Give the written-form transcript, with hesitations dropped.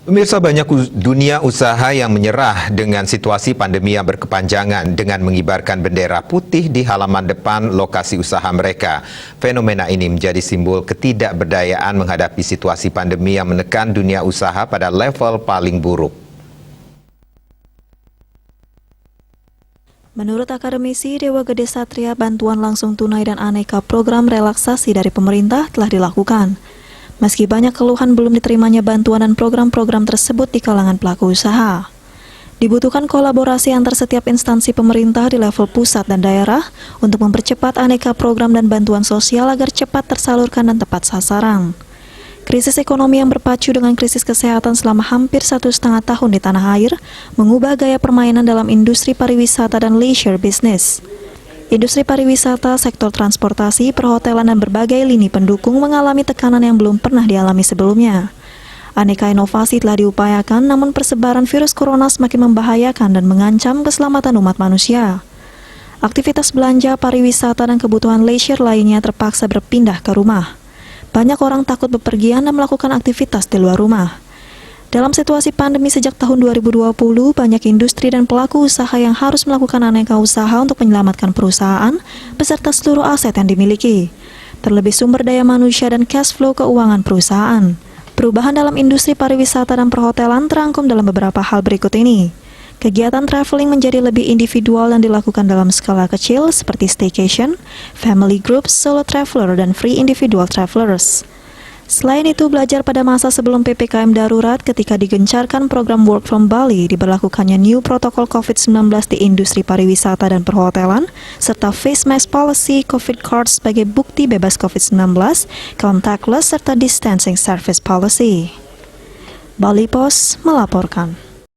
Pemirsa, banyak dunia usaha yang menyerah dengan situasi pandemi yang berkepanjangan dengan mengibarkan bendera putih di halaman depan lokasi usaha mereka. Fenomena ini menjadi simbol ketidakberdayaan menghadapi situasi pandemi yang menekan dunia usaha pada level paling buruk. Menurut akademisi Dewa Gede Satria, bantuan langsung tunai dan aneka program relaksasi dari pemerintah telah dilakukan. Meski banyak keluhan belum diterimanya bantuan dan program-program tersebut di kalangan pelaku usaha. Dibutuhkan kolaborasi antar setiap instansi pemerintah di level pusat dan daerah untuk mempercepat aneka program dan bantuan sosial agar cepat tersalurkan dan tepat sasaran. Krisis ekonomi yang berpacu dengan krisis kesehatan selama hampir 1,5 tahun di tanah air mengubah gaya permainan dalam industri pariwisata dan leisure business. Industri pariwisata, sektor transportasi, perhotelan, dan berbagai lini pendukung mengalami tekanan yang belum pernah dialami sebelumnya. Aneka inovasi telah diupayakan, namun persebaran virus corona semakin membahayakan dan mengancam keselamatan umat manusia. Aktivitas belanja, pariwisata, dan kebutuhan leisure lainnya terpaksa berpindah ke rumah. Banyak orang takut bepergian dan melakukan aktivitas di luar rumah. Dalam situasi pandemi sejak tahun 2020, banyak industri dan pelaku usaha yang harus melakukan aneka usaha untuk menyelamatkan perusahaan beserta seluruh aset yang dimiliki, terlebih sumber daya manusia dan cash flow keuangan perusahaan. Perubahan dalam industri pariwisata dan perhotelan terangkum dalam beberapa hal berikut ini. Kegiatan traveling menjadi lebih individual dan dilakukan dalam skala kecil seperti staycation, family groups, solo traveler, dan free individual travelers. Selain itu, belajar pada masa sebelum PPKM darurat ketika digencarkan program Work from Bali, diberlakukannya new protokol COVID-19 di industri pariwisata dan perhotelan, serta face mask policy, COVID card sebagai bukti bebas COVID-19, contactless, serta distancing service policy. Bali Post melaporkan.